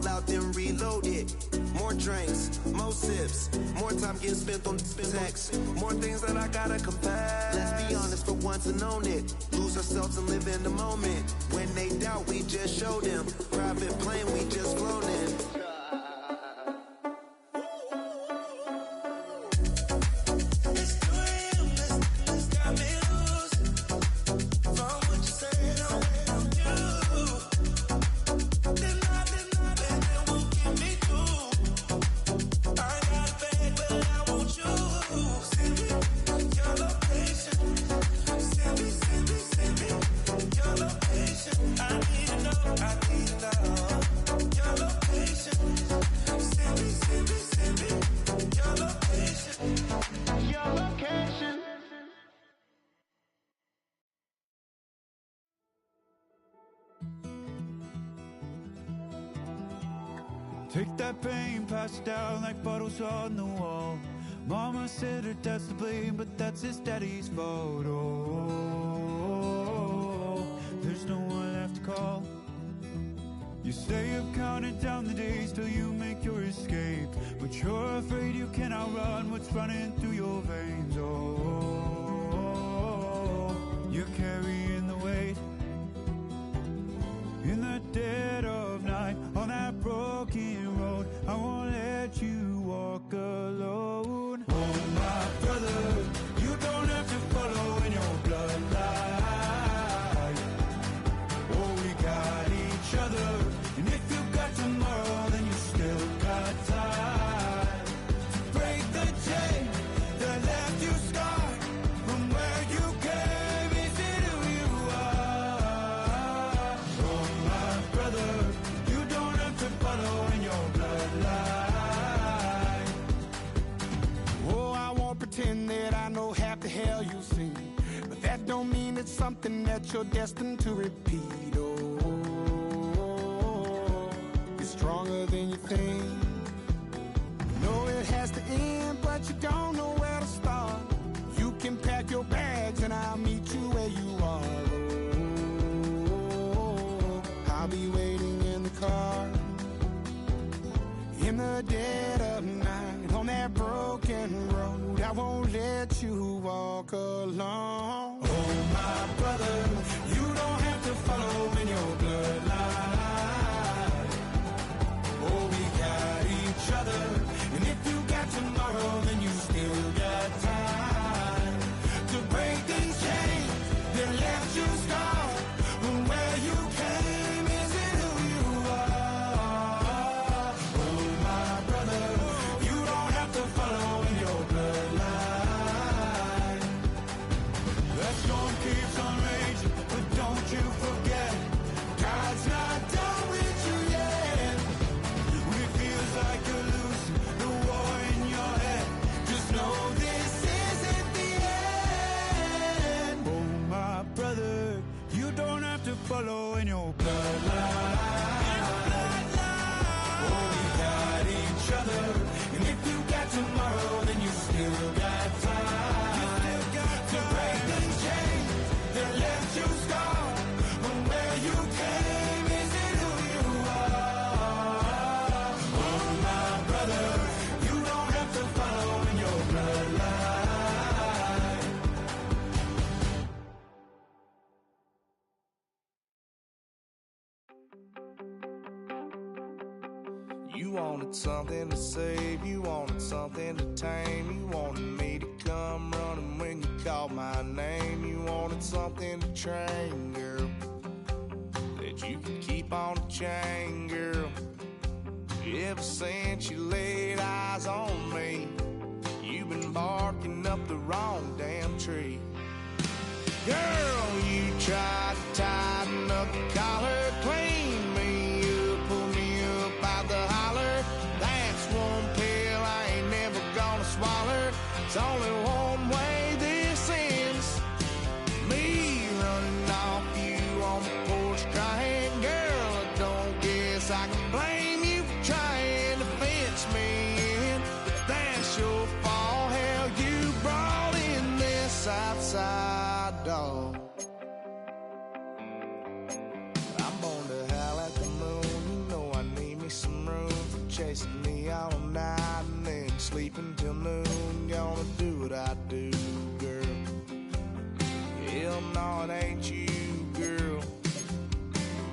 all out, then reload it. More drinks, more sips, more time getting spent on text. More things that I gotta confess. Let's be honest for once and own it. Lose ourselves and live in the moment. When they doubt, we just show them. Private plane, we just flown in. Take that pain, pass it down like bottles on the wall. Mama said her dad's to blame, but that's his daddy's fault. Oh, there's no one left to call. You stay up counting down the days till you make your escape, but you're afraid you can outrun what's running through your veins. Oh, you're carrying the weight in the dead of night on that broken road. I won't let you walk alone. Oh my brother, you don't have to follow in your bloodline. Oh, we got each other, and if you got tomorrow, then you still got time to break the chain that left you scarred from where you came. Is it who you are? Oh my brother, you don't have to follow in your bloodline. Oh, I won't pretend that I know half the hell you've seen, but that don't mean it's something that you're destined to repeat. Oh, you're stronger than you think. You know it has to end, but you don't know where to start. You can pack your bags and I'll meet you where you are. Oh, I'll be waiting in the car in the dead of night on that broken road. I won't let you walk alone. Oh my brother, you don't have to follow in your bloodline. Oh, we got each other, and if you got tomorrow, then you still got time to break these chains that left you scarred from where you came. Is it who you are? Oh my brother, you don't have to follow in your bloodline. That storm keeps on raging, but don't you forget, God's not done with you yet. When it feels like you're losing the war in your head, just know this isn't the end. Oh my brother, you don't have to follow in your bloodline. Oh, we got each other, and if you got tomorrow, then you still got time to break the chains that left you scarred from where you came. Is it who you are? Oh my brother, you don't have to follow in your bloodline. You wanted something to save, you wanted something to tame. You wanted me to come running when you called my name. You wanted something to train, girl, that you could keep on the chain, girl. Ever since you laid eyes on me, you've been barking up the wrong damn tree. Girl, you tried to tighten up the collar, clean me up, pull me up out the holler. That's one pill I ain't never gonna swallow. It's only one way this ends. Me running off you on the porch crying. Girl, I don't guess I can blame you for trying to fence me in. But that's your fault, hell, you brought in this outside dog. I'm born to howl at the moon, you know I need me some chasing me all night and then sleeping till noon. Gonna do what I do, girl. Hell no, it ain't you, girl.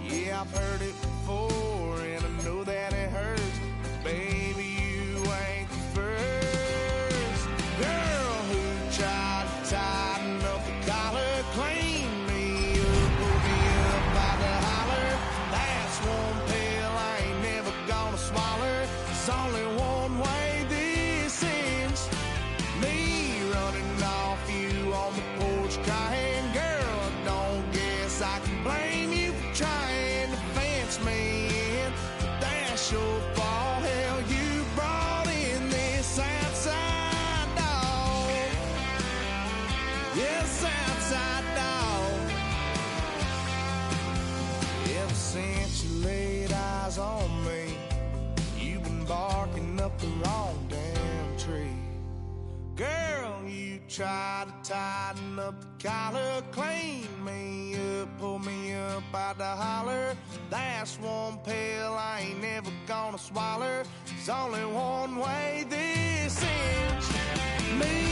Yeah, I've heard it before and I know that it hurts. Baby, you ain't the first girl who tried to tighten up the collar, clean me up, pull me up by the holler. That's one pill I ain't never gonna swallow. There's only one way this ends. Me running off you on the porch crying. Girl, I don't guess I can blame you for trying to fence me in. But that's your fault. Hell, you brought in this outside dog. Yes, outside dog. Ever since you laid eyes on me, you've been barking up the wrong damn tree. Girl, you try to tighten up the collar, clean me up, pull me up by the holler. That's one pill I ain't never gonna swallow. There's only one way this ends. Me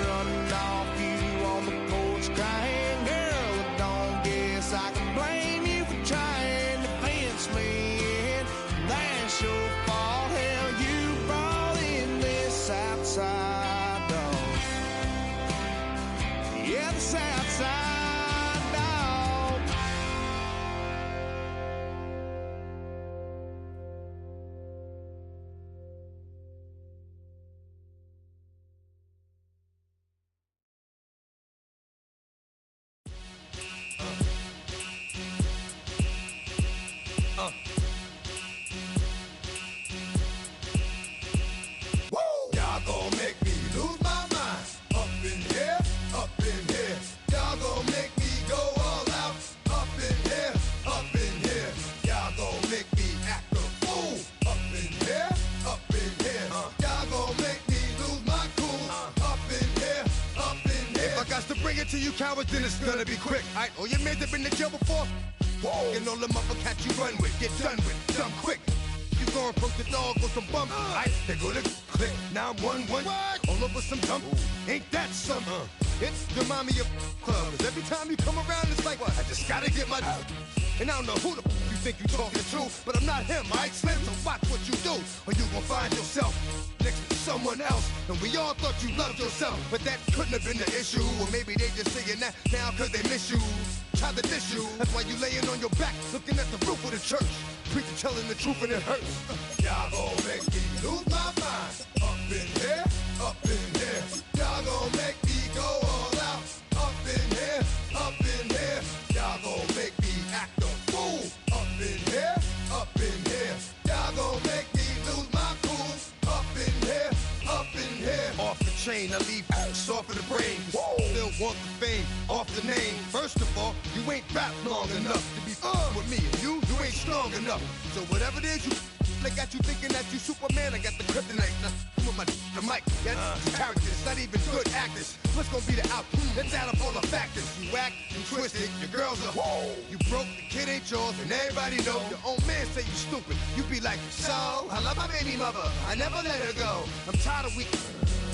running off you on the porch crying. Girl, I don't guess I can blame you for trying to fence me in. That's your fault. Hell, you brought in this outside dog. Yeah, this outside dog. Y'all gon' make me lose my mind. Up in here, up in here. Y'all gon' make me go all out. Up in here, up in here. Y'all gon' make me act a fool. Up in here, up in here. Y'all gon' make me lose my cool. Up in here, up in here. If I got to bring it to you cowards, then it's gonna be quick. Alright, all your men have been to jail before? Whoa. And all them upper cats you run with, get done with, done quick. You gon' approach the dog with some bump. Alright, they go to click, 911. All over some dump. Ain't that something? It's the mommy of club. 'Cause every time you come around, it's like, I just gotta get my. And I don't know who the you think you talking to, but I'm not him, alright, Slim? So watch what you do, or you gon' find yourself next to someone else. And we all thought you loved yourself, but that couldn't have been the issue. Or maybe they just saying that now 'cause they miss you. Try to diss you. That's why you laying on your back, looking at the roof of the church. Preacher telling the truth and it hurts. Y'all gon' make me lose my mind. Up in here, up in here. Y'all gon' make me go all out. Up in here, up in here. Y'all gon' make me act a fool. Up in here, up in here. Y'all gon' make me lose my cool. Up in here, up in here. Off the chain, I leave soft in the brain. Still want the fame, off the name. First of all, you ain't rap long enough to be with me. And you ain't strong enough. So whatever it is you they got you thinking that you Superman, I got the kryptonite. With my the mic, that's characters, not even good actors. What's gonna be the outcome? Let's add up all the factors. You whack, you twisted, your girls are you broke, the kid ain't yours, and everybody know. Your own man say you stupid. You be like, so I love my baby mother, I never let her go. I'm tired of weak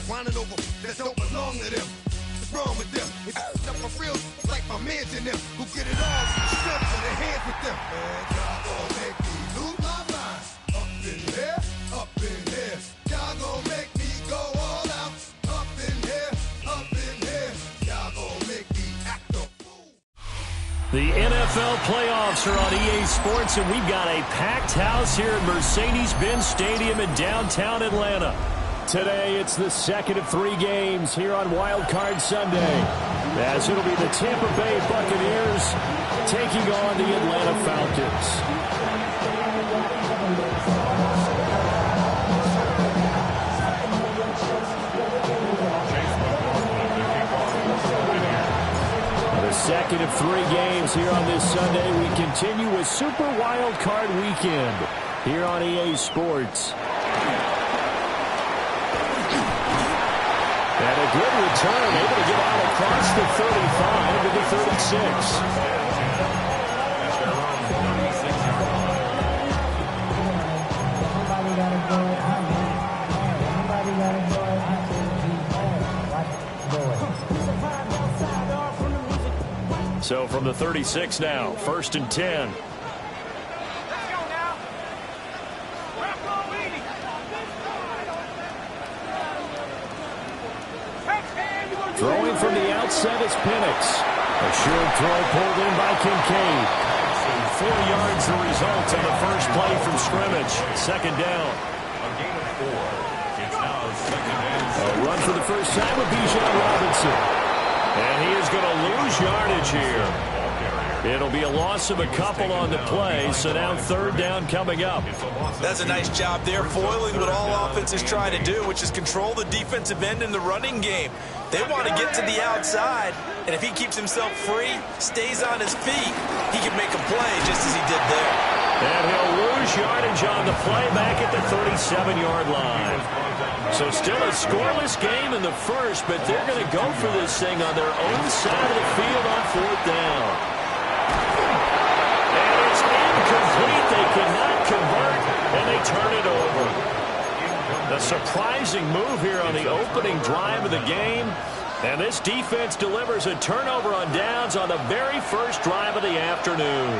whining over that don't belong to them. What's wrong with them? It's up for real, like my mans in them who get it all, stuff in their hands with them. Man, y'all gon' make me lose my mind. Up in here, up in here. Y'all gon' make me go all out. Up in here, up in here. Y'all gon' make me act a fool. The NFL playoffs are on EA Sports, and we've got a packed house here at Mercedes-Benz Stadium in downtown Atlanta. Today, it's the second of 3 games here on Wild Card Sunday, as it'll be the Tampa Bay Buccaneers taking on the Atlanta Falcons. The second of 3 games here on this Sunday. We continue with Super Wild Card Weekend here on EA Sports. And a good return, able to get out across the 35 to the 36. Everybody gotta go. So from the 36 now, 1st and 10. Throwing from the outset is Penix. A short throw pulled in by Kincaid. 4 yards the result on the first play from scrimmage. 2nd down. A gain of 4. It's now 2nd and 6. A run for the first time with Bijan Robinson. And he is going to lose yardage here. It'll be a loss of a couple on the play, so now 3rd down coming up. That's a nice job there, foiling what all offenses try to do, which is control the defensive end in the running game. They want to get to the outside, and if he keeps himself free, stays on his feet, he can make a play just as he did there. And he'll lose yardage on the play back at the 37-yard line. So still a scoreless game in the first, but they're going to go for this thing on their own side of the field on 4th down. And it's incomplete. They cannot convert, and they turn it over. A surprising move here on the opening drive of the game. And this defense delivers a turnover on downs on the very first drive of the afternoon.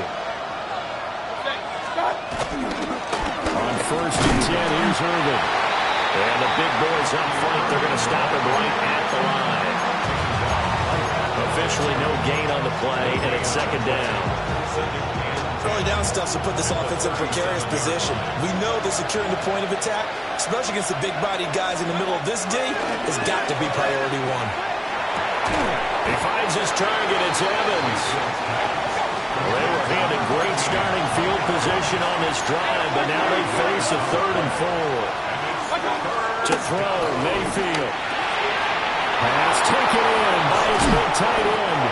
On 1st and 10, here's Irvin. And the big boys up front, they're going to stop him right at the line. Officially no gain on the play, and it's 2nd down. Early down stuff to put this offense in a precarious position. We know that securing the point of attack, especially against the big-bodied guys in the middle of this D, has got to be priority 1. He finds his target. It's Evans. They were handed great starting field position on this drive, but now they face a 3rd and 4. To throw, Mayfield. Pass taken in by his big tight end.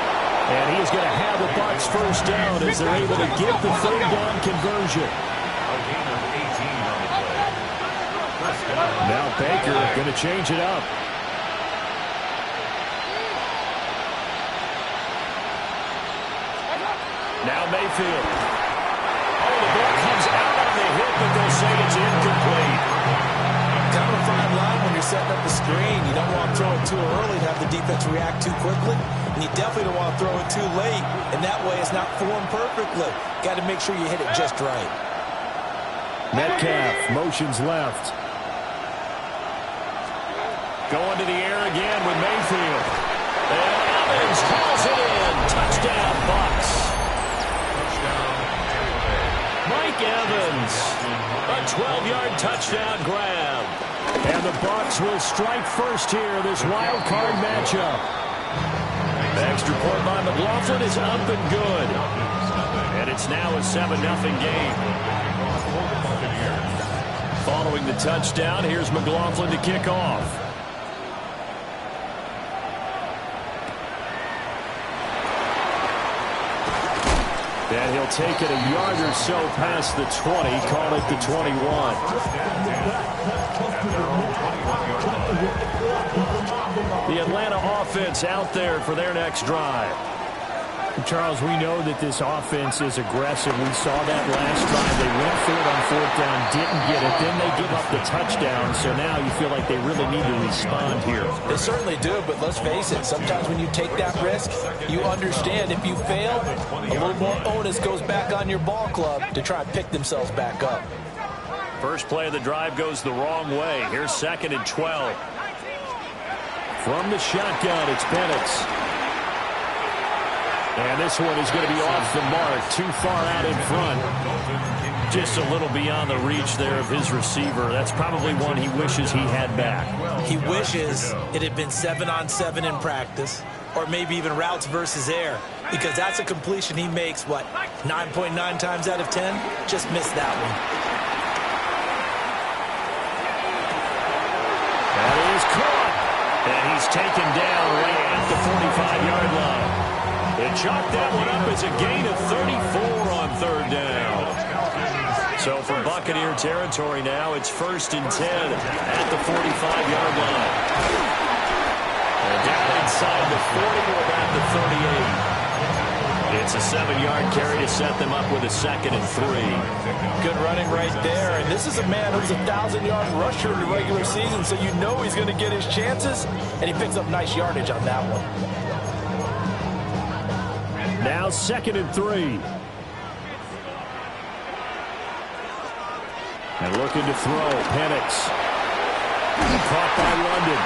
And he's going to have the Bucs first down as they're able to get the 3rd down conversion. A gain of 18 on the play. Now Baker going to change it up. Now Mayfield. Oh, the ball comes out on the hit, but they'll say it's incomplete. Kind of a fine line when you're setting up the screen. You don't want to throw it too early to have the defense react too quickly. And you definitely don't want to throw it too late. And that way it's not formed perfectly. Got to make sure you hit it just right. Metcalf motions left. Going to the air again with Mayfield. And Evans calls it in. Touchdown, Bucs. Mike Evans. A 12-yard touchdown grab. And the Bucs will strike first here, this wild card matchup. The extra point by McLaughlin is up and good. And it's now a 7-0 game. Following the touchdown, here's McLaughlin to kick off. And he'll take it a yard or so past the 20, call it the 21. The Atlanta offense out there for their next drive. Charles, we know that this offense is aggressive. We saw that last drive. They went for it on 4th down, didn't get it. Then they give up the touchdown. So now you feel like they really need to respond here. They certainly do, but let's face it. Sometimes when you take that risk, you understand if you fail, a little more onus goes back on your ball club to try and pick themselves back up. First play of the drive goes the wrong way. Here's 2nd and 12. From the shotgun, it's Penix. And this one is going to be off the mark, too far out in front. Just a little beyond the reach there of his receiver. That's probably one he wishes he had back. He wishes it had been 7-on-7 in practice, or maybe even routes versus air, because that's a completion he makes, 9.9 times out of 10? Just missed that one. That is caught. And he's taken down right at the 45-yard line. They chalked that one up as a gain of 34 on 3rd down. So from Buccaneer territory now, it's 1st and 10 at the 45-yard line. And down inside the 40 or about the 38. It's a 7-yard carry to set them up with a 2nd and 3. Good running right there. And this is a man who's a 1,000-yard rusher in the regular season, so you know he's going to get his chances, and he picks up nice yardage on that one. Now 2nd and 3. And looking to throw, Penix. Caught by London.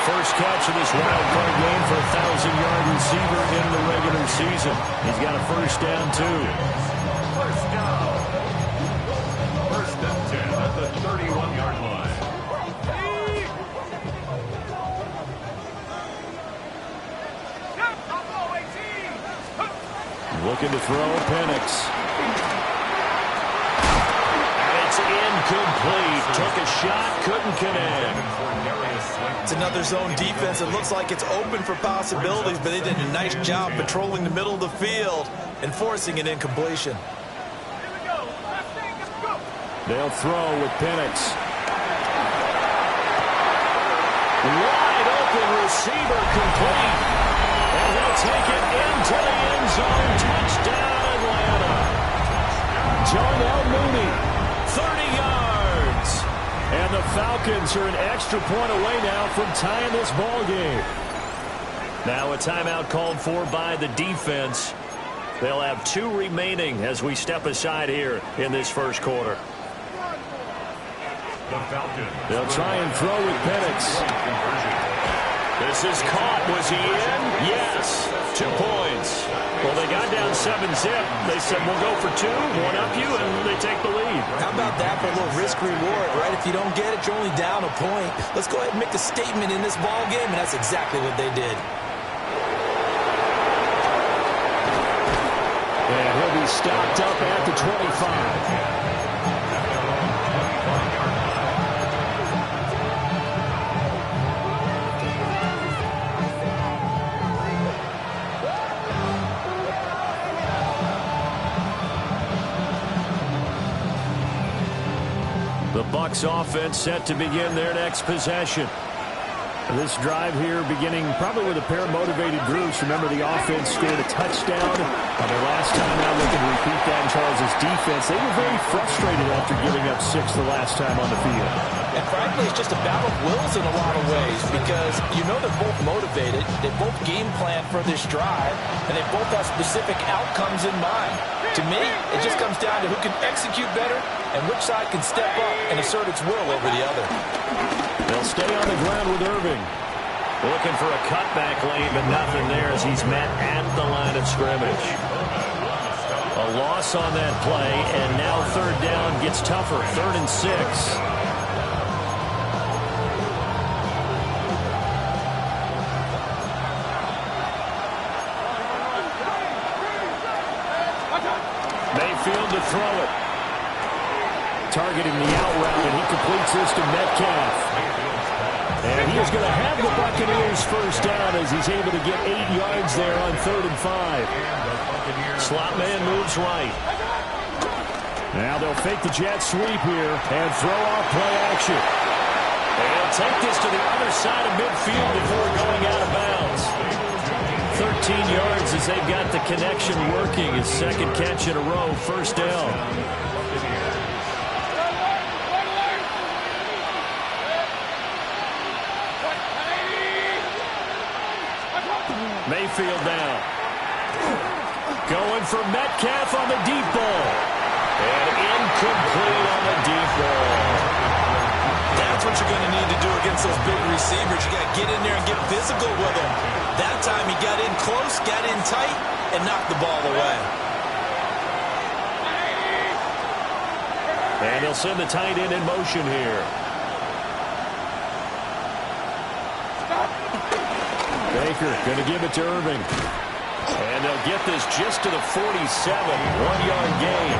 First catch of this wild card game for a 1,000-yard receiver in the regular season. He's got a first down, too. First down. First and 10 at the 31-yard line. Looking to throw, Penix. Incomplete. Took a shot, couldn't connect. It's another zone defense. It looks like it's open for possibilities, but they did a nice job patrolling the middle of the field and forcing an incompletion. They'll throw with Penix. Wide open receiver complete. And he'll take it into the end zone. Touchdown, Atlanta. Darnell Mooney. 30 yards. And the Falcons are an extra point away now from tying this ball game. Now a timeout called for by the defense. They'll have 2 remaining as we step aside here in this first quarter. The Falcons. They'll try and throw with Penix. This is caught. Was he in? Yes. 2 points. Well, they got down 7-zip. They said, we'll go for 2, one up you, and they take the lead. How about that for a little risk-reward, right? If you don't get it, you're only down a point. Let's go ahead and make a statement in this ball game, and that's exactly what they did. And he'll be stopped up at the 25. The Bucs offense set to begin their next possession. This drive here beginning probably with a pair of motivated groups. Remember, the offense scored a touchdown on their last time out. Looking to repeat that in Charles' defense. They were very frustrated after giving up 6 the last time on the field. And frankly, it's just a battle of wills in a lot of ways because you know they're both motivated. They both game plan for this drive, and they both have specific outcomes in mind. To me, it just comes down to who can execute better and which side can step up and assert its will over the other. They'll stay on the ground with Irving. Looking for a cutback lane, but nothing there as he's met at the line of scrimmage. A loss on that play, and now 3rd down gets tougher. 3rd and 6. Mayfield to throw it. Targeting the out route, and he completes this to Metcalf. And he is going to have the Buccaneers first down as he's able to get 8 yards there on 3rd and 5. Slot man moves right. Now they'll fake the jet sweep here and throw off play action. They'll take this to the other side of midfield before going out of bounds. 13 yards as they've got the connection working. His 2nd catch in a row, first down. Mayfield now. Going for Metcalf on the deep ball. And incomplete on the deep ball. That's what you're going to need to do against those big receivers. You got to get in there and get physical with them. That time he got in close, got in tight, and knocked the ball away. And they'll send the tight end in motion here. Baker going to give it to Irving. And they'll get this just to the 47. 1-yard gain.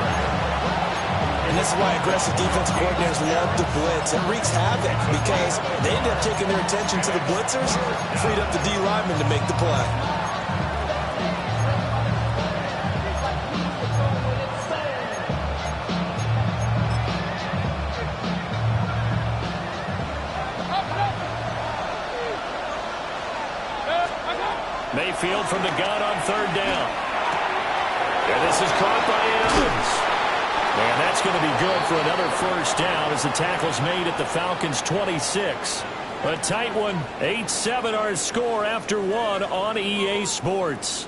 And this is why aggressive defensive coordinators love to blitz. It wreaks havoc because they end up taking their attention to the blitzers, freed up the D lineman to make the play. Mayfield from the gun on 3rd down. And this is caught by Evans. And that's going to be good for another first down as the tackle's made at the Falcons' 26. A tight one. 8-7 our score after 1 on EA Sports.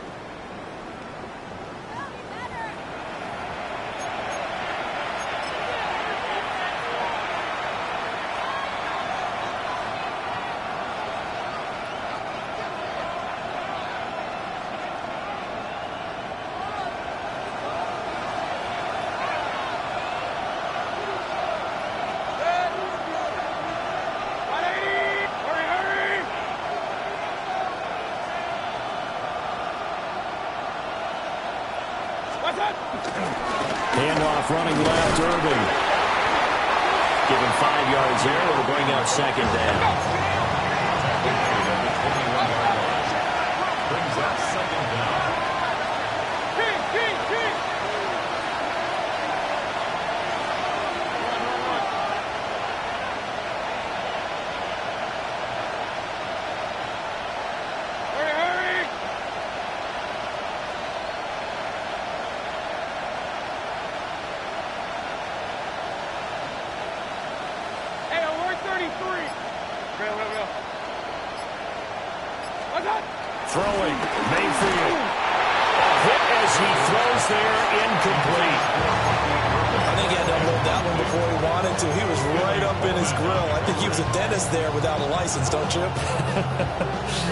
off running left, Irving. Give him 5 yards there. It'll bring up second down. Brings up second down. Throwing, Mayfield. Hit as he throws there, incomplete. I think he had to unload that one before he wanted to. He was right up in his grill. I think he was a dentist there without a license, don't you?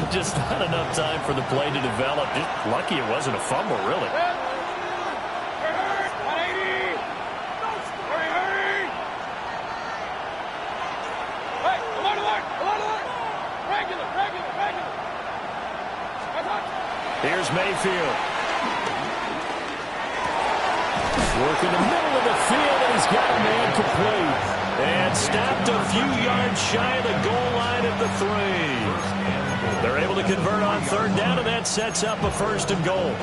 Just not enough time for the play to develop. Just lucky it wasn't a fumble, really. Here's Mayfield. Working the middle of the field, and he's got a man complete. And stopped a few yards shy of the goal line at the 3. They're able to convert on third down, and that sets up a 1st and goal.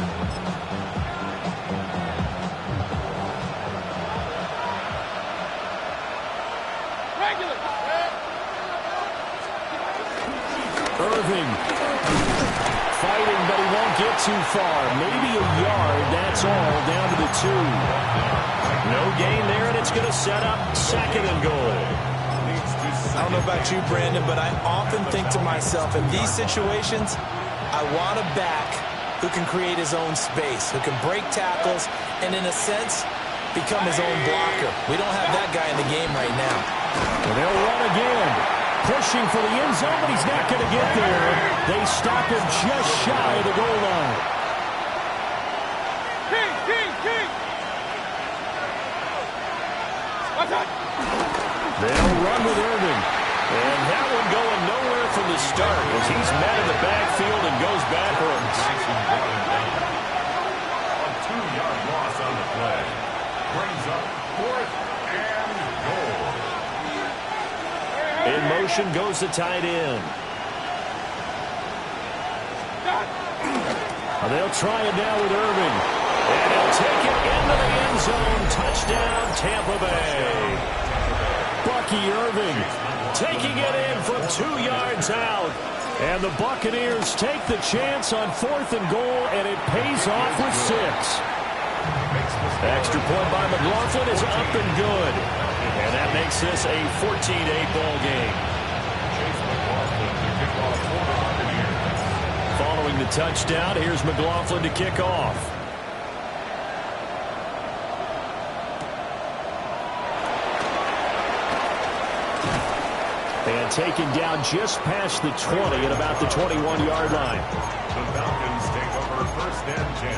Irving. Fighting, but he won't get too far. Maybe a yard, that's all, down to the 2. No gain there, and it's going to set up 2nd and goal. I don't know about you, Brandon, but I often think to myself, in these situations, I want a back who can create his own space, who can break tackles, and in a sense, become his own blocker. We don't have that guy in the game right now. And they'll run again. Pushing for the end zone, but he's not going to get there. They stop him just shy of the goal line. They'll run with Irving. And that one going nowhere from the start as he's met in the backfield and goes backwards. A 2-yard loss on the play. Brings up 4th and goal. In motion goes the tight end. They'll try it now with Irving. And he'll take it into the end zone. Touchdown, Tampa Bay. Bucky Irving taking it in from 2 yards out. And the Buccaneers take the chance on 4th and goal, and it pays off with 6. Extra point by McLaughlin is up and good. And that makes this a 14-8 ball game. Following the touchdown, here's McLaughlin to kick off. And taken down just past the 20 at about the 21-yard line. The Falcons take over 1st and 10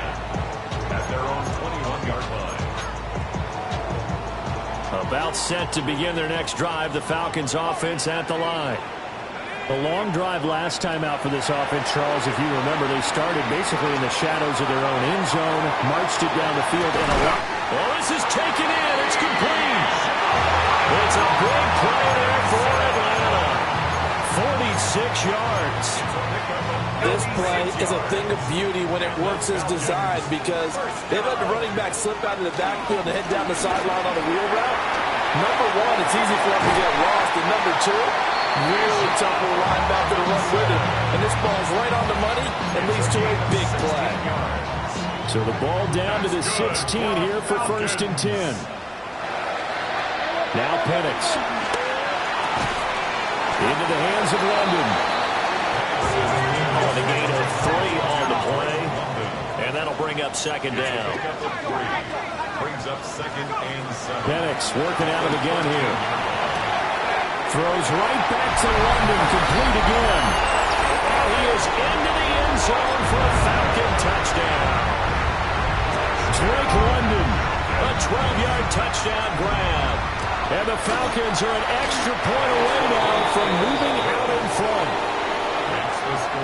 at their own 21-yard line. About set to begin their next drive, the Falcons offense at the line. A long drive last time out for this offense, Charles. If you remember, they started basically in the shadows of their own end zone, marched it down the field, and a lot. Well, this is taken in. It's complete. It's a big play there for Atlanta. 46 yards. This play is a thing of beauty when it works as designed because they let the running back slip out of the backfield and head down the sideline on a wheel route. Number one, it's easy for him to get lost. And number two, really tough for the linebacker to run with him. And this ball's right on the money and leads to a big play. So the ball down to the 16 here for 1st and 10. Now Penix. Into the hands of London. On the gain of 3 on the play. And that'll bring up 2nd down. Brings up 2nd and 7. Penix working out of the gun here. Throws right back to London. Complete again. And he is into the end zone for a Falcon touchdown. Drake London. A 12-yard touchdown grab. And the Falcons are an extra point away now from moving out in front.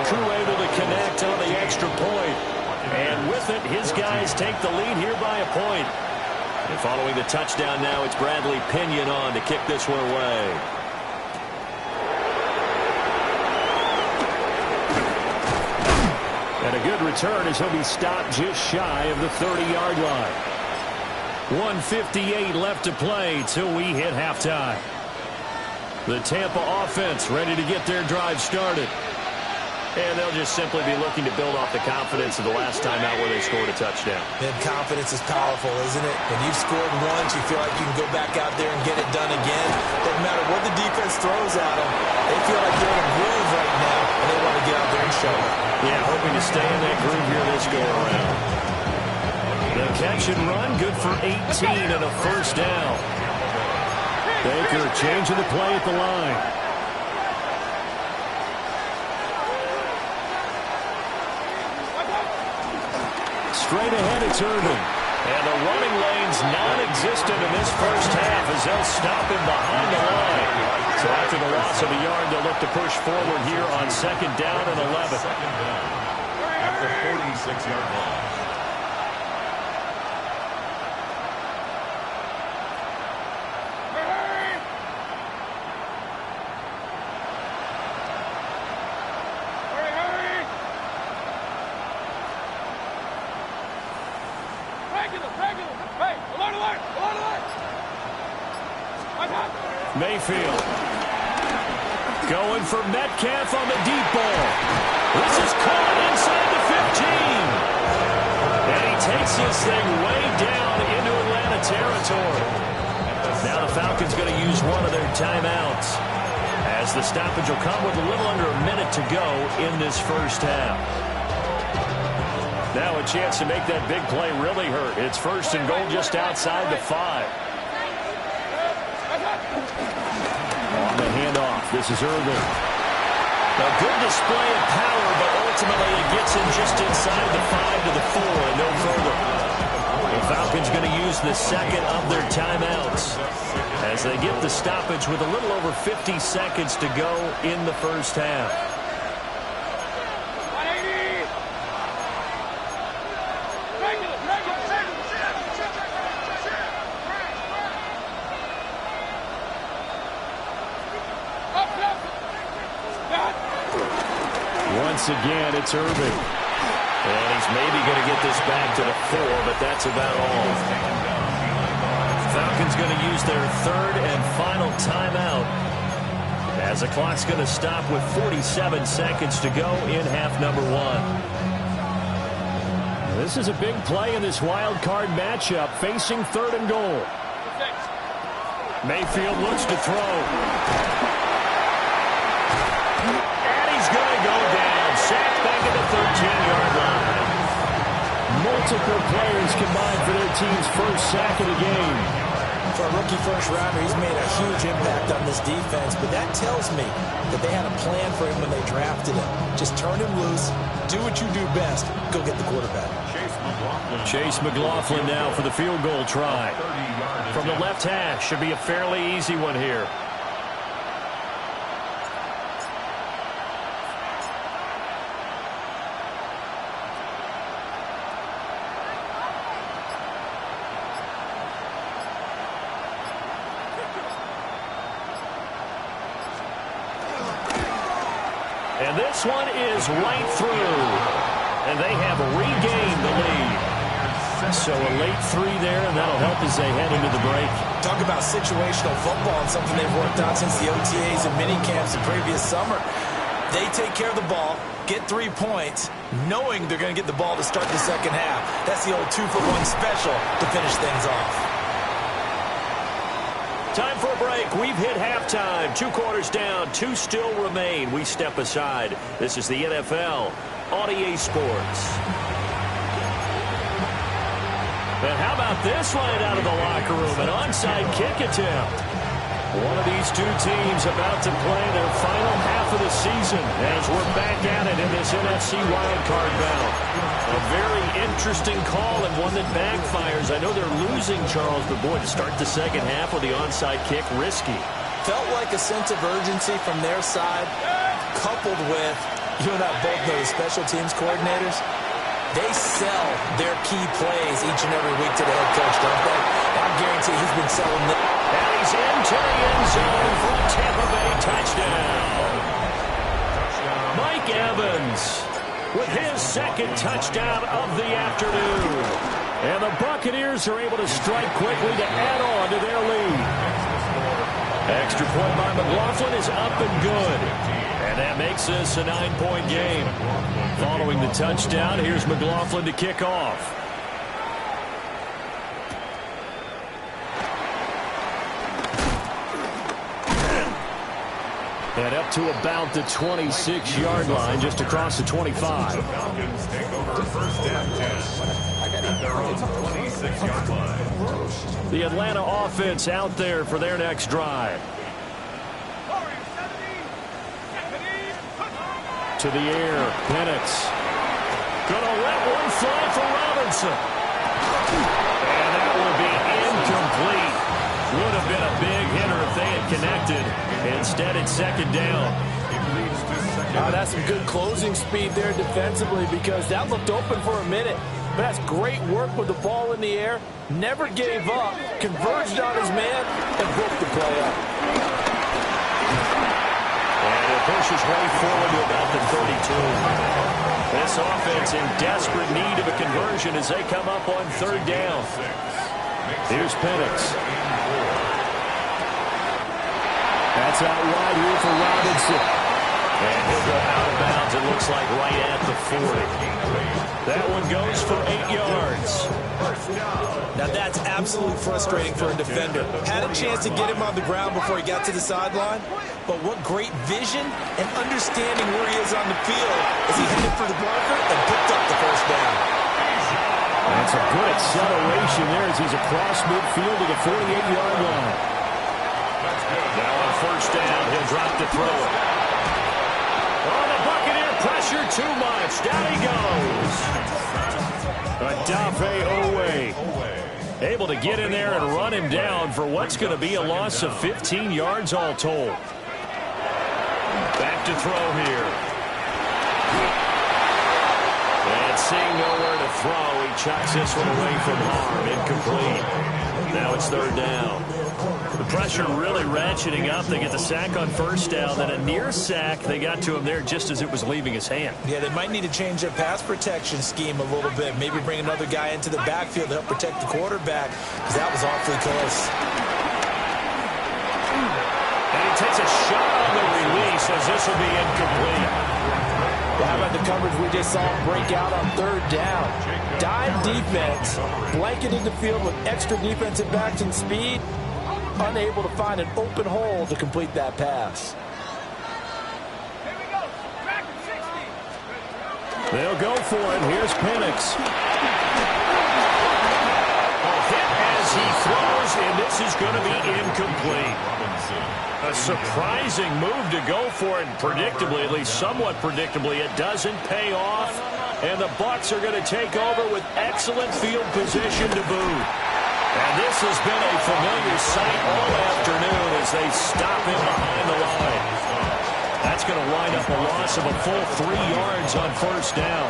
Crew able to connect on the extra point. And with it, his guys take the lead here by a point. And following the touchdown now, it's Bradley Pinion on to kick this one away. And a good return as he'll be stopped just shy of the 30-yard line. 1:58 left to play till we hit halftime. The Tampa offense ready to get their drive started. And they'll just simply be looking to build off the confidence of the last time out where they scored a touchdown. And confidence is powerful, isn't it? When you've scored once, you feel like you can go back out there and get it done again. Doesn't matter what the defense throws at them. They feel like they're in a groove right now, and they want to get out there and show it. Yeah, hoping to stay in that groove here this go-around. The catch and run, good for 18 and a first down. Baker changing the play at the line. Straight ahead, it's Irvin. And the running lane's non-existent in this first half as they'll stop him behind the line. So after the loss of a yard, they'll look to push forward here on 2nd down and 11. At the 46-yard line. Mayfield going for Metcalf on the deep ball. This is caught inside the 15. And he takes this thing way down into Atlanta territory. Now the Falcons going to use one of their timeouts as the stoppage will come with a little under a minute to go in this first half. Now a chance to make that big play really hurt. It's 1st and goal just outside the 5. On the handoff, this is Irvin. A good display of power, but ultimately it gets him just inside the 5 to the 4 and no further. The Falcons going to use the second of their timeouts as they get the stoppage with a little over 50 seconds to go in the first half. Once again, it's Irvin. And he's maybe going to get this back to the 4, but that's about all. Falcons going to use their 3rd and final timeout as the clock's going to stop with 47 seconds to go in half number 1. This is a big play in this wild card matchup facing 3rd and goal. Mayfield looks to throw. Going to go down. Sacked back at the 13-yard line. Multiple players combined for their team's first sack of the game. For a rookie first-rounder, he's made a huge impact on this defense, but that tells me that they had a plan for him when they drafted him. Just turn him loose, do what you do best, go get the quarterback. Chase McLaughlin now for the field goal try. From the left hash, should be a fairly easy one here. And this one is right through. And they have regained the lead. So a late 3 there, and that'll help as they head into the break. Talk about situational football and something they've worked on since the OTAs and minicamps the previous summer. They take care of the ball, get 3 points, knowing they're going to get the ball to start the second half. That's the old 2-for-1 special to finish things off. Time for a break. We've hit halftime. 2 quarters down. 2 still remain. We step aside. This is the NFL on EA Sports. And how about this right out of the locker room? An onside kick attempt. One of these 2 teams about to play their final half of the season as we're back at it in this NFC wildcard battle. A very interesting call and one that backfires. I know they're losing, Charles, but boy, to start the second half with the onside kick, risky. Felt like a sense of urgency from their side, coupled with, you and I both know the special teams coordinators. They sell their key plays each and every week to the head coach, don't they? I guarantee he's been selling them. And he's into the end zone for a Tampa Bay touchdown. Mike Evans with his second touchdown of the afternoon. And the Buccaneers are able to strike quickly to add on to their lead. Extra point by McLaughlin is up and good. And that makes this a 9-point game. Following the touchdown, here's McLaughlin to kick off. And up to about the 26-yard line, just across the 25. Falcons take over first and 10 at their own 26-yard line. The Atlanta offense out there for their next drive. To the air, Penix. Gonna let one fly for Robinson. And that will be incomplete. Would have been a big hitter if they had connected. Instead, it's second down. That's some good closing speed there defensively, because that looked open for a minute. But that's great work with the ball in the air. Never gave up, converged on his man, and broke the play up. And it pushes way forward to about the 32. This offense in desperate need of a conversion as they come up on third down. Here's Penix. That's out wide here for Robinson. And he'll go out of bounds, it looks like, right at the 40. That one goes for 8 yards. Now that's absolutely frustrating for a defender. Had a chance to get him on the ground before he got to the sideline, but what great vision and understanding where he is on the field as he headed for the blocker and picked up the first down. That's a good acceleration there as he's across midfield to the 48-yard line. Now on first down, he'll drop to throw it. Oh, the Buccaneer pressure too much. Down he goes. Odafe Oweh able to get in there and run him down for what's going to be a loss of 15 yards all told. Back to throw here. And seeing nowhere to throw, he chucks this one away from harm. Incomplete. Now it's third down. The pressure really ratcheting up. They get the sack on first down. Then a near sack. They got to him there just as it was leaving his hand. Yeah, they might need to change their pass protection scheme a little bit. Maybe bring another guy into the backfield to help protect the quarterback, because that was awfully close. And he takes a shot on the release as this will be incomplete. How about the coverage we just saw break out on third down? Dime defense, blanketed the field with extra defensive backs and speed, unable to find an open hole to complete that pass. They'll go for it. Here's Penix. A hit as he throws, and this is going to be incomplete. A surprising move to go for it, and predictably, at least somewhat predictably, it doesn't pay off. And the Bucs are going to take over with excellent field position to boot. And this has been a familiar sight all afternoon as they stop him behind the line. That's going to wind up a loss of a full 3 yards on first down.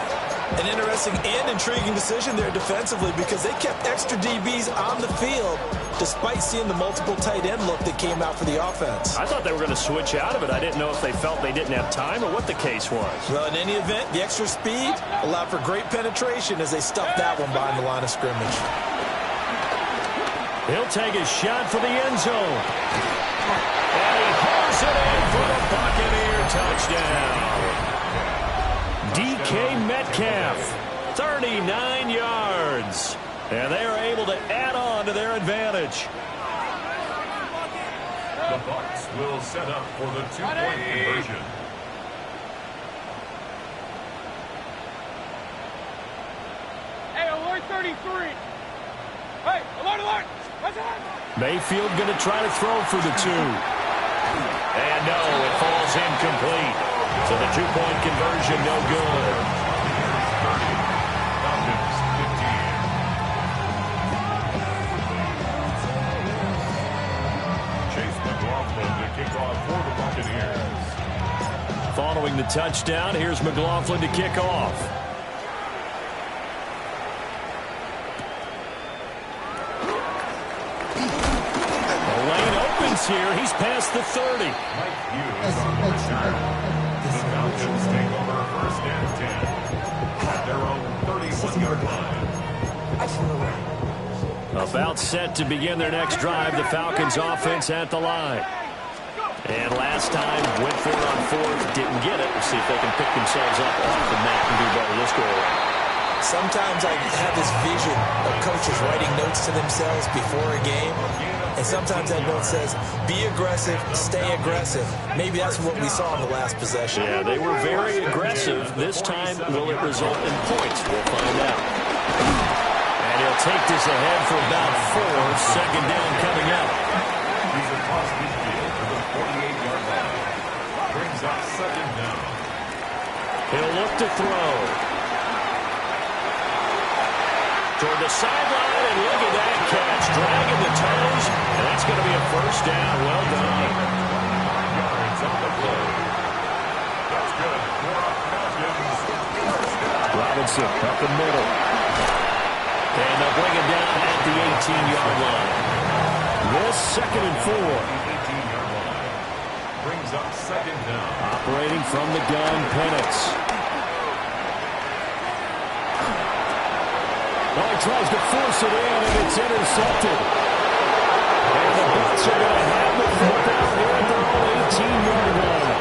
An interesting and intriguing decision there defensively, because they kept extra DBs on the field despite seeing the multiple tight end look that came out for the offense. I thought they were going to switch out of it. I didn't know if they felt they didn't have time or what the case was. Well, in any event, the extra speed allowed for great penetration as they stuffed that one behind the line of scrimmage. He'll take a shot for the end zone. And he hauls it in for the Buccaneer touchdown. DK Metcalf, 39 yards. And they are able to add on to their advantage. The Bucs will set up for the two-point conversion. Hey, alert 33. Hey, alert. Mayfield going to try to throw for the two. And no, it falls incomplete. So the two-point conversion no good. Falcons 15. Chase McLaughlin to kick off for the Buccaneers. Following the touchdown, here's McLaughlin to kick off. pace here. He's past the 30. The Falcons take over first and 10 at their own 31-yard line. About set to begin their next drive. The Falcons offense at the line. And last time, went for it on fourth, didn't get it. We'll see if they can pick themselves up off the mat and do better this go around. Sometimes I have this vision of coaches writing notes to themselves before a game. And sometimes that note says, be aggressive, stay aggressive. Maybe that's what we saw in the last possession. Yeah, they were very aggressive. This time, will it result in points? We'll find out. And he'll take this ahead for about 4. Second down coming up. He's across midfield to the 48-yard line. Brings up second down. He'll look to throw. Toward the sideline, and look at that catch. Dragging the toes, and that's going to be a first down. Well done. 9 yards on the play. That's good for a Falcons first down. Robinson up the middle. And they'll bring it down at the 18-yard line. This second and 4. 18-yard line. Brings up second down. Operating from the gun, Penix. Oh, he tries to force it in, and it's intercepted. And the Bucs are going to have the fourth down here at their own 18-yard line.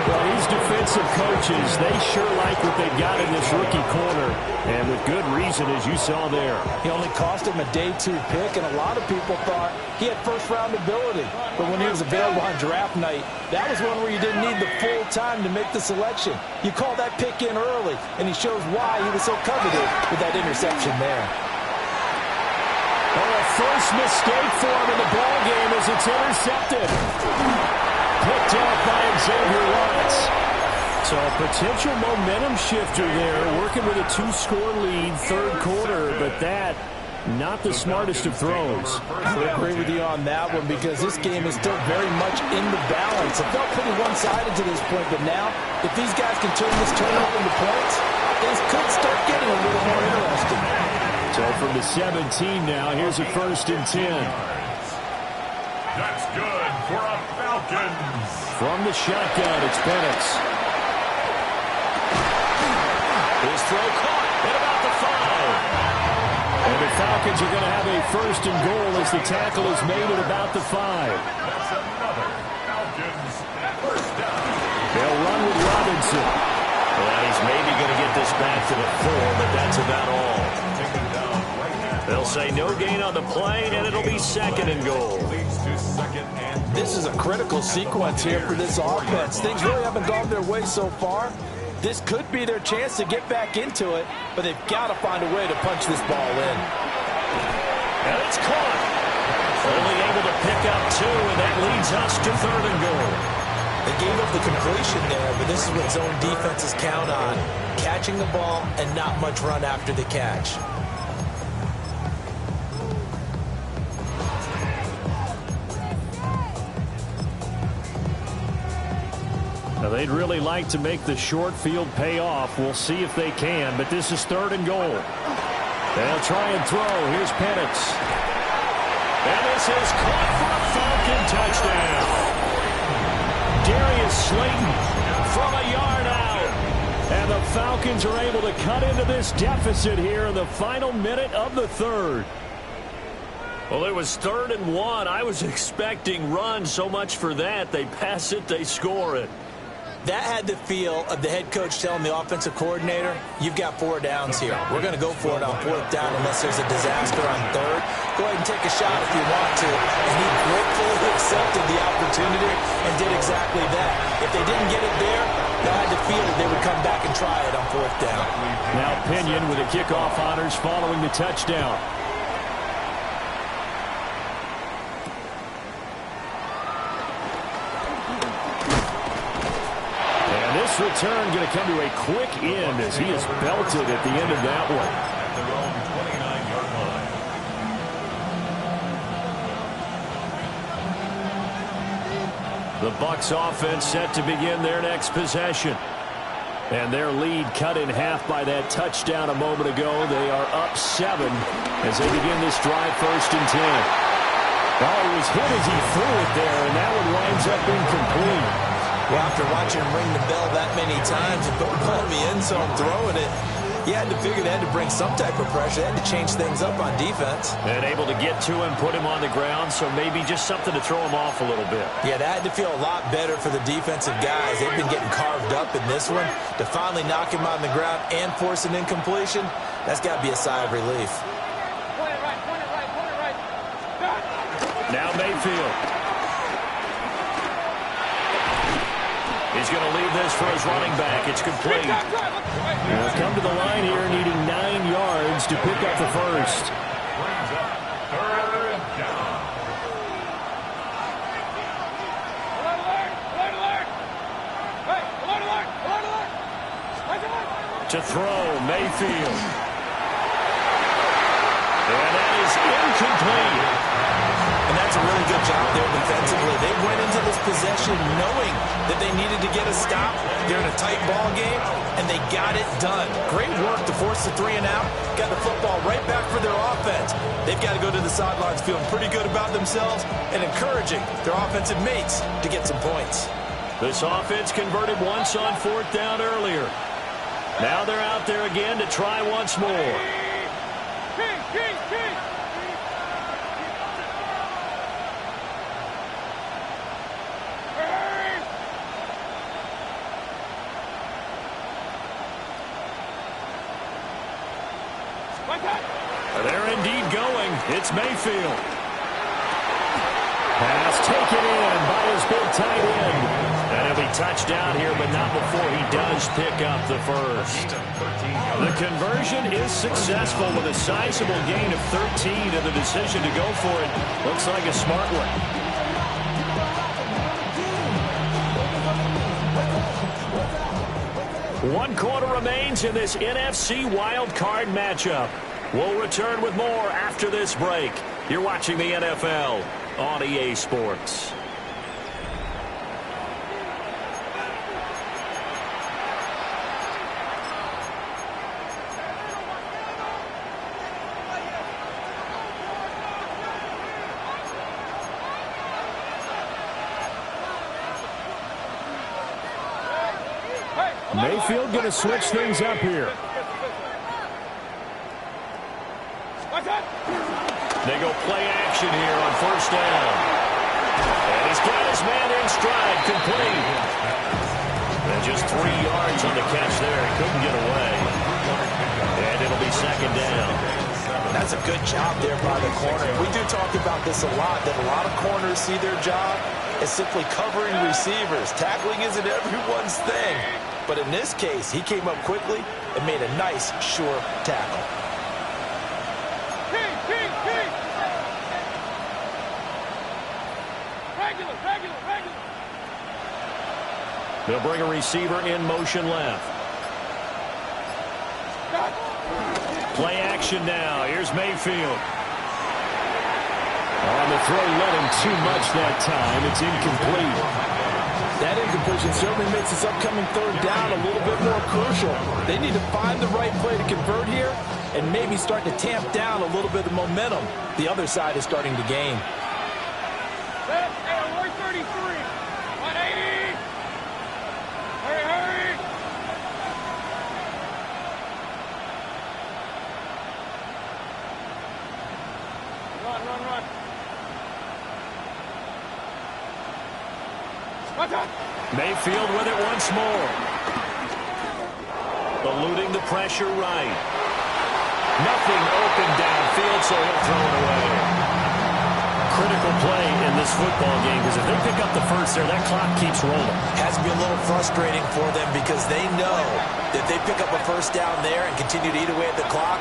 Well, these defensive coaches, they sure like what they've got in this rookie corner, and with good reason, as you saw there. He only cost him a day 2 pick, and a lot of people thought he had first-round ability. But when he was available on draft night, that was one where you didn't need the full time to make the selection. You call that pick in early, and he shows why he was so coveted with that interception there. Oh, a first mistake for him in the ball game as it's intercepted. Picked off by Xavier Lutz. So a potential momentum shifter there, working with a 2-score lead, third quarter, but that, not the smartest of throws. I would agree with you on that one because this game is still very much in the balance. It felt pretty one-sided to this point, but now, if these guys can turn this turnover into points, things could start getting a little more interesting. So from the 17 now, here's a first and 10. That's good for a Falcons. From the shotgun, it's Penix. His throw caught at about the 5. And the Falcons are going to have a first and goal as the tackle is made at about the 5. That's another Falcons first down. They'll run with Robinson. Well, he's maybe going to get this back to the 4, but that's about all. Taken down right at They'll say no gain on the play, and it'll be second and goal. leads to second and goal. This is a critical sequence here for this offense. Things really haven't gone their way so far. This could be their chance to get back into it, but they've got to find a way to punch this ball in. And it's caught. Only able to pick up 2, and that leads us to third and goal. They gave up the completion there, but this is what zone defenses count on. Catching the ball and not much run after the catch. Now, they'd really like to make the short field pay off. We'll see if they can, but this is third and goal. They'll try and throw. Here's Penix. And this is caught for a Falcon touchdown. Darius Slayton from a yard out. And the Falcons are able to cut into this deficit here in the final minute of the third. Well, it was 3rd and 1. I was expecting run, so much for that. They pass it, they score it. That had the feel of the head coach telling the offensive coordinator, you've got 4 downs here. We're going to go for it on 4th down unless there's a disaster on 3rd. Go ahead and take a shot if you want to. And he gratefully accepted the opportunity and did exactly that. If they didn't get it there, they had the feel that they would come back and try it on 4th down. Now Pinion with the kickoff honors following the touchdown. This return going to come to a quick end as he is belted at the end of that one. At their own 29-yard line. The Bucs offense set to begin their next possession. And their lead cut in half by that touchdown a moment ago. They are up 7 as they begin this drive, 1st and 10. Oh, he was hit as he threw it there, and that one winds up incomplete. Well, after watching him ring the bell that many times and put the ball in the end zone throwing it, you had to figure they had to bring some type of pressure. They had to change things up on defense. And able to get to him, put him on the ground, so maybe just something to throw him off a little bit. Yeah, that had to feel a lot better for the defensive guys. They've been getting carved up in this one. To finally knock him on the ground and force an incompletion, that's got to be a sigh of relief. Now Mayfield. He's going to leave this for his running back. It's complete. He'll come to the line here needing 9 yards to pick up the first. To throw, Mayfield. And that is incomplete. And that's a really good job there defensively. They went into this possession knowing that they needed to get a stop. They're in a tight ball game, and they got it done. Great work to force the 3 and out. Got the football right back for their offense. They've got to go to the sidelines feeling pretty good about themselves and encouraging their offensive mates to get some points. This offense converted once on 4th down earlier. Now they're out there again to try once more. They're indeed going. It's Mayfield. Pass taken in by his big tight end. And he'll be touched down here, but not before he does pick up the first. The conversion is successful with a sizable gain of 13, and the decision to go for it looks like a smart one. One quarter remains in this NFC Wild Card matchup. We'll return with more after this break. You're watching the NFL on EA Sports. Mayfield going to switch things up here. They go play action here on 1st down. And he's got his man in stride, complete. And just 3 yards on the catch there. He couldn't get away. And it'll be 2nd down. That's a good job there by the corner. We do talk about this a lot, that a lot of corners see their job as simply covering receivers. Tackling isn't everyone's thing. But in this case, he came up quickly and made a nice, sure tackle. They'll bring a receiver in motion left. Play action now. Here's Mayfield. On the throw, led him too much that time. It's incomplete. That incompletion certainly makes this upcoming 3rd down a little bit more crucial. They need to find the right play to convert here and maybe start to tamp down a little bit of momentum the other side is starting to gain. Mayfield with it once more. Eluding the pressure right. Nothing open downfield, so he'll throw it away. Critical play in this football game, because if they pick up the first there, that clock keeps rolling. Has to be a little frustrating for them because they know that if they pick up a 1st down there and continue to eat away at the clock,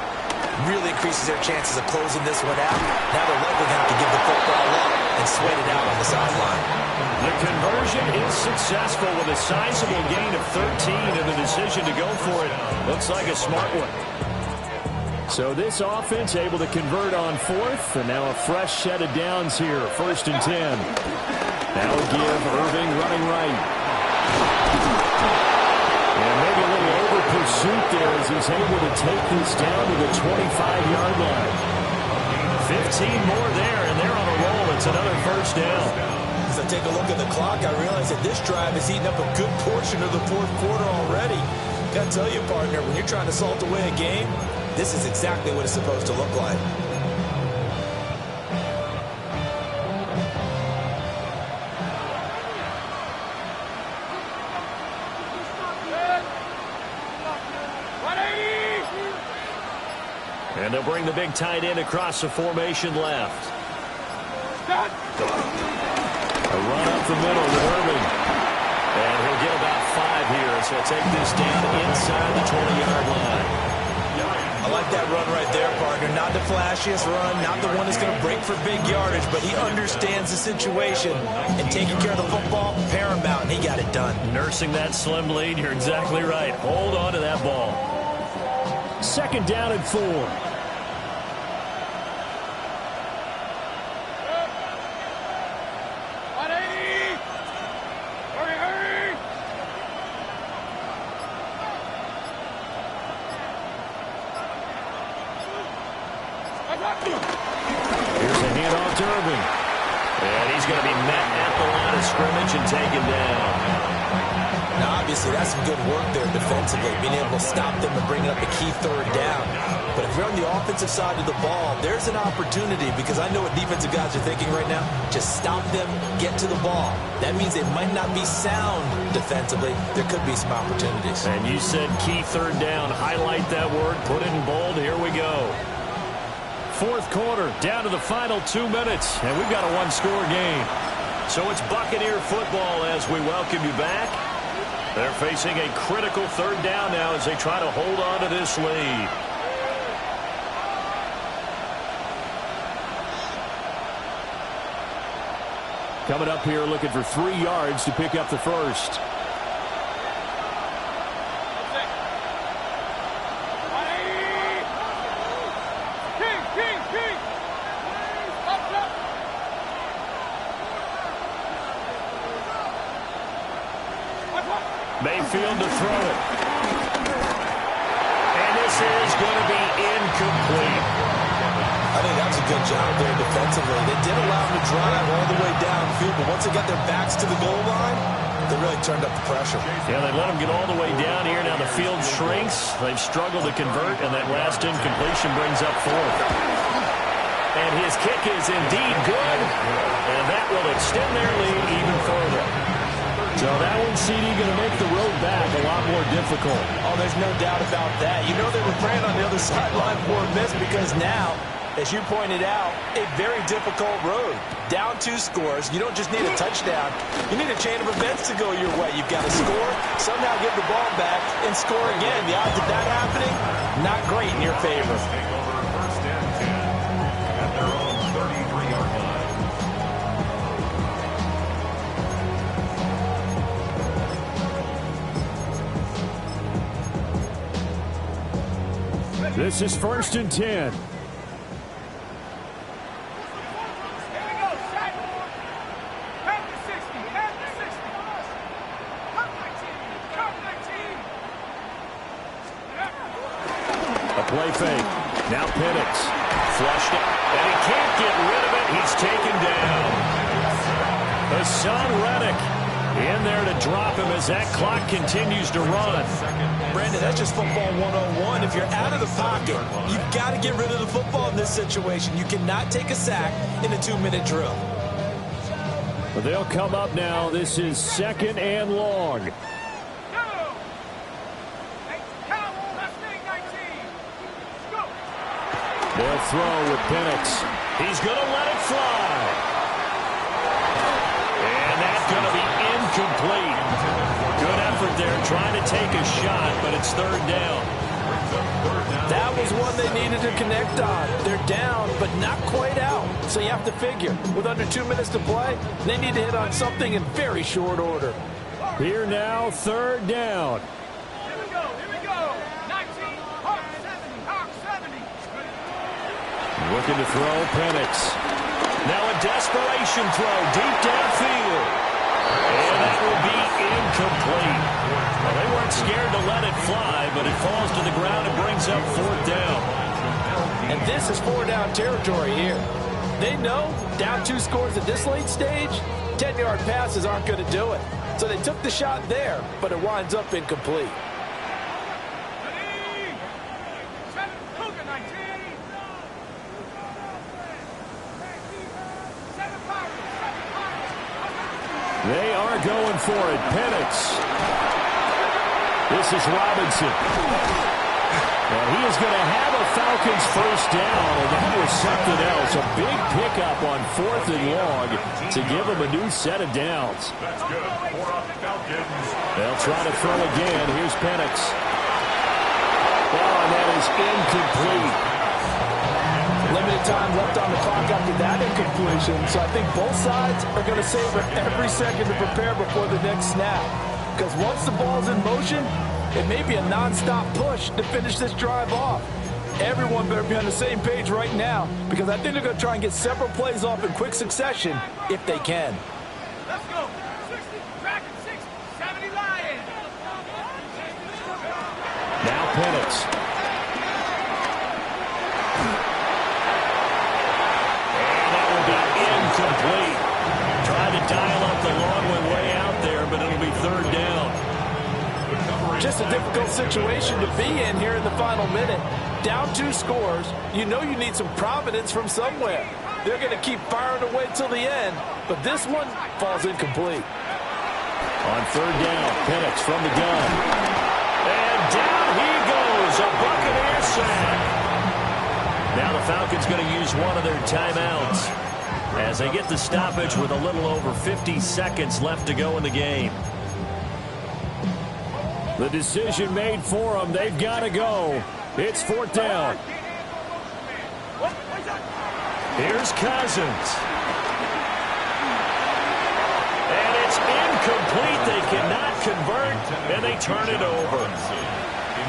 really increases their chances of closing this one out. Now they're likely going to have to give the football up and sweat it out on the sideline. The conversion is successful with a sizable gain of 13, and the decision to go for it looks like a smart one. So this offense able to convert on 4th, and now a fresh set of downs here, 1st and 10. Now give Irving running right. And maybe a little over pursuit there as he's able to take this down to the 25-yard line. 15 more there, and they're on a roll it's another first down. As I take a look at the clock, I realize that this drive has eaten up a good portion of the fourth quarter already. Got to tell you, partner, when you're trying to salt away a game, this is exactly what it's supposed to look like. And they'll bring the big tight end across the formation left. A run up the middle with Irving. And he'll get about 5 here, so he'll take this down inside the 20-yard line. I like that run right there, partner. Not the flashiest run, not the one that's going to break for big yardage, but he understands the situation. And taking care of the football, paramount, and he got it done. Nursing that slim lead, you're exactly right. Hold on to that ball. Second down and 4. Here's a handoff to Irving. And he's going to be met at the line of scrimmage and taken down. Now, obviously, that's some good work there defensively, being able to stop them and bring up a key third down. But if you're on the offensive side of the ball, there's an opportunity, because I know what defensive guys are thinking right now. Just stop them, get to the ball. That means they might not be sound defensively. There could be some opportunities. And you said key third down. Highlight that word. Put it in bold. Here we go. Fourth quarter, down to the final 2 minutes, and we've got a one-score game. So it's Buccaneer football as we welcome you back. They're facing a critical third down now as they try to hold on to this lead. Coming up here looking for 3 yards to pick up the first. Mayfield to throw it. And this is going to be incomplete. I think that's a good job there defensively. They did allow them to drive all the way downfield, but once they got their backs to the goal line, they really turned up the pressure. Yeah, they let them get all the way down here. Now the field shrinks. They've struggled to convert, and that last incompletion brings up 4th. And his kick is indeed good, and that will extend their lead even further. So that one, CD, going to make the road back a lot more difficult. Oh, there's no doubt about that. You know they were praying on the other sideline for a miss, because now, as you pointed out, a very difficult road. Down 2 scores. You don't just need a touchdown. You need a chain of events to go your way. You've got to score, somehow get the ball back, and score again. The odds of that happening, not great in your favor. Take over first and 10 at their own 33-yard line. This is first and 10. Play fake. Now Penix. Flushed it. And he can't get rid of it. He's taken down. Hassan Reddick in there to drop him as that clock continues to run. Brandon, that's just football 101. If you're out of the pocket, you've got to get rid of the football in this situation. You cannot take a sack in a 2-minute drill. But they'll come up now. This is second and long. They'll throw with Penix. He's going to let it fly. And that's going to be incomplete. Good effort there trying to take a shot, but it's third down. That was one they needed to connect on. They're down, but not quite out. So you have to figure, with under 2 minutes to play, they need to hit on something in very short order. Here now, third down. Here we go. 19, Hawk 70. Looking to throw, Penix. Now a desperation throw deep downfield. And that will be incomplete. Well, they weren't scared to let it fly, but it falls to the ground and brings up fourth down. And this is 4-down territory here. They know down 2 scores at this late stage, 10-yard passes aren't going to do it. So they took the shot there, but it winds up incomplete. They are going for it. Penix. This is Robinson. And he is going to have a Falcons first down, and that was something else. A big pickup on 4th and long to give them a new set of downs. That's good for the Falcons. They'll try to throw again. Here's Penix. Oh, and that is incomplete. Limited time left on the clock after that incompletion, so I think both sides are going to savor every second to prepare before the next snap. Because once the ball's in motion, it may be a non-stop push to finish this drive off. Everyone better be on the same page right now, because I think they're going to try and get several plays off in quick succession if they can. Let's go. 60, track 60, 70 Lions. Now Penix. Incomplete. Tried to dial up the long one way out there, but it'll be 3rd down. Just a difficult situation to be in here in the final minute. Down 2 scores, you know you need some providence from somewhere. They're going to keep firing away till the end, but this one falls incomplete. On 3rd down, Penix from the gun. And down he goes, a Buccaneer sack. Now the Falcons going to use one of their timeouts as they get the stoppage with a little over 50 seconds left to go in the game. The decision made for them. They've got to go. It's 4th down. Here's Cousins. And it's incomplete. They cannot convert, and they turn it over.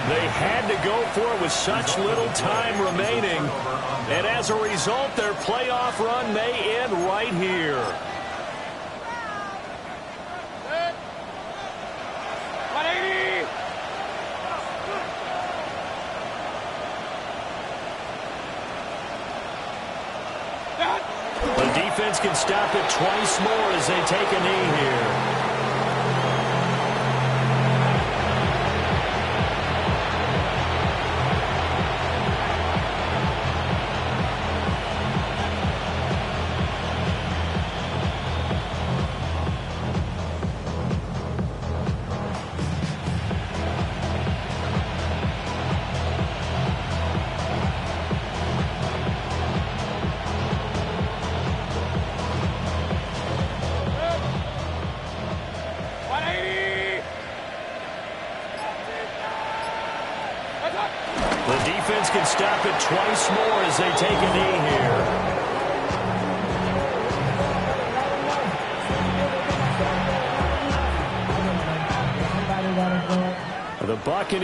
They had to go for it with such little time remaining. And as a result, their playoff run may end right here. The defense can stop it twice more as they take a knee here. The defense can stop it twice more as they take a knee here. The Buccaneers